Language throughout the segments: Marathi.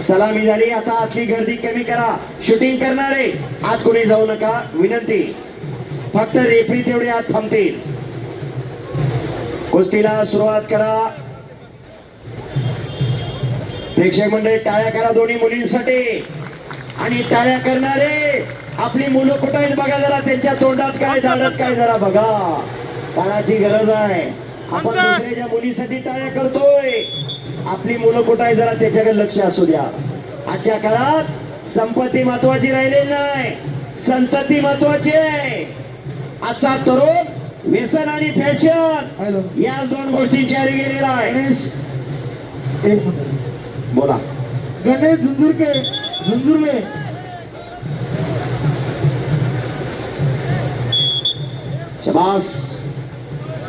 सलामी झाली. आता आतली गर्दी कमी करा. शूटिंग करणारे आत कोणी जाऊ नका विनंती. फक्त रेफरी तेवढे आत थांबतील. कुस्तीला सुरुवात करा. प्रेक्षक मंडळी टाळ्या करा दोन्ही मुलींसाठी. आणि टाळ्या करणारे आपली मुलं कुठं आहेत बघा जरा. त्यांच्या तोंडात काय दाढत काय जरा बघा. काळाची गरज आहे. आपण दुसऱ्याच्या मुलीसाठी टाळ्या करतोय. आपली मुलं कुठं आहे जरा त्याच्याकडे लक्ष असू द्या. आजच्या काळात संपत्ती महत्वाची राहिलेली नाही, संतती महत्वाची आहे. आजचा तरुण व्यसन आणि फॅशन या दोन गोष्टींची आरी गेलेला आहे. बोला गणेश झुंझुरले शबास.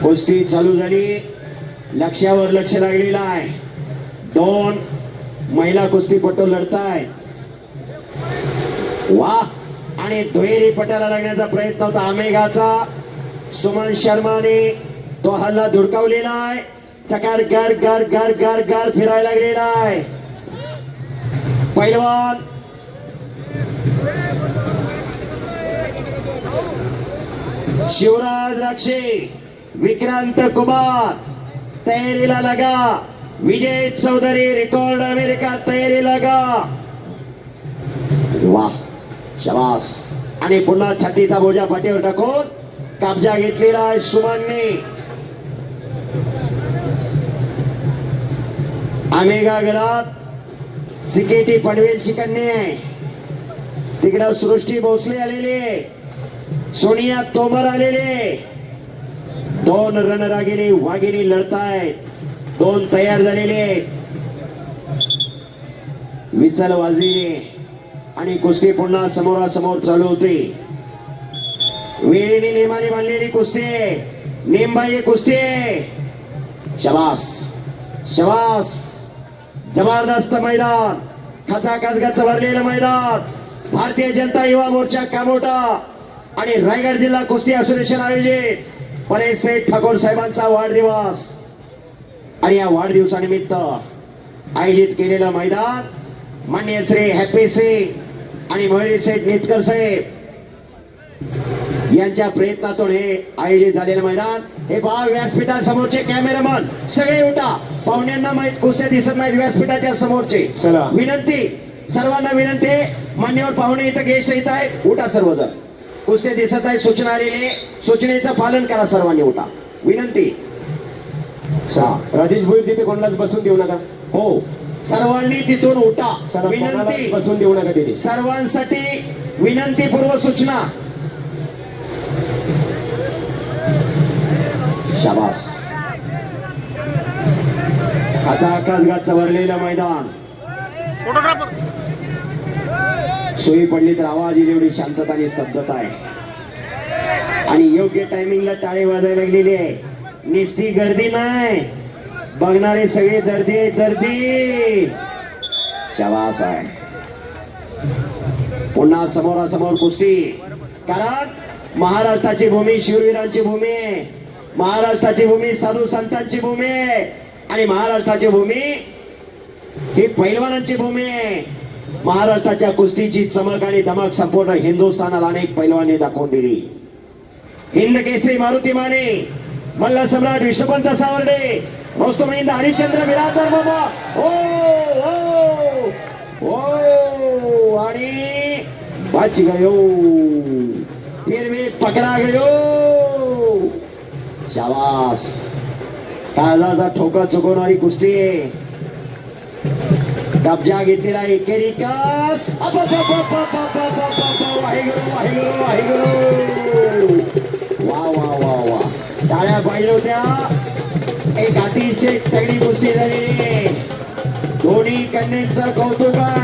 कुस्ती चालू झाली. लक्ष्यावर लक्ष लागलेलं आहे. दोन महिला कुस्तीपटू लढतायत. वा. आणि दुहेरी पटाला लागण्याचा प्रयत्न होता आमेगाचा. सुमन शर्माने तो हल्ला धुडकावलेला आहे. चकार गर गर गर गर गर फिरायला लागलेला आहे. पैलवान शिवराज राक्षे, विक्रांत कुमार तयारीला लगा. विजय चौधरी रेकॉर्ड अमेरिका तयारीला लगा. वाह शबास. आणि पुन्हा छातीचा बोजा पाठीवर टाकून कब्जा घेतलेला आहे सुमनने. आमेगा घरात सिकेटी पनवेलची कन्या आहे. तिकडं सृष्टी भोसले आलेले, सोनिया तोमर आलेले. दोन रणरागिणी वाघिणी लढतायत. दोन तयार झालेले. विसल वाजलेले आणि कुस्ती पुन्हा समोरासमोर चालू होती. वेळेने नेमाने बांधलेली कुस्ती, नेमबाई कुस्ती. शबास शबास. जबरदस्त मैदान, खचाखच गच्च भरलेलं मैदान. भारतीय जनता युवा मोर्चा कामोटा आणि रायगड जिल्हा कुस्ती असोसिएशन आयोजित परेश सेठ ठाकूर साहेबांचा वाढदिवस आणि या वाढदिवसानिमित्त आयोजित केलेलं मैदान मान्य श्री हॅपी सिंग आणि मयुरी सेठ नितकर साहेब यांच्या प्रयत्नातून हे आयोजित झालेलं मैदान. हे पहा व्यासपीठासमोरचे कॅमेरामन सगळे उठा. पाहुण्यांना माहित कुस्त्या दिसत नाहीत व्यासपीठाच्या समोरचे. विनंती सर्वांना विनंती. मान्यवर पाहुणे इथं गेस्ट येत आहेत. उठा सर्वजण. कुस्त्या दिसत आहे. सूचना आलेली, सूचनेचं पालन करा. सर्वांनी उठा विनंती. राजेश भोईर तिथे कोणालाच बसून देऊ नका. हो सर्वांनी तिथून उठा. विनंती बसून देऊ नका तिथे. सर्वांसाठी विनंती पूर्व सूचना. शाबास. खचाखच गच्च भरलेलं मैदान. सोयी पडली तर आवाज येईल एवढी शांतता आणि स्तब्धता आहे. आणि योग्य टायमिंगला टाळे वाजायला लागलेली आहे. निस्ती गर्दी नाही, बघणारे सगळे दर्दी दर्दी. शाबास आहे. पुन्हा समोरासमोर कुस्ती. कारण महाराष्ट्राची भूमी शूरवीरांची भूमी आहे. महाराष्ट्राची भूमी साधू संतांची भूमी आहे. आणि महाराष्ट्राची भूमी ही पैलवानांची भूमी आहे. महाराष्ट्राच्या कुस्तीची चमक आणि धमक संपूर्ण हिंदुस्थानाला अनेक पैलवानी दाखवून दिली. हिंद केसरी मारुती माने, मल्ल सम्राट विष्णुपंत सावर्डे, रोस्तम हिंद हरिश्चंद्र बिरादर बाबा. ओ ओ ओ. आणि बच गयो, फिर भी पकड़ा गयो. शाबास. काळजाचा ठोका चुकवणारी कुस्ती. कब्जा घेतलेला एकेरी कस. वा वा वा वा. टाळ्या पाहिजे होत्या. एक अतिशय तगडी कुस्ती झालेली. दोन्ही कन्यांचं कौतुक आहे.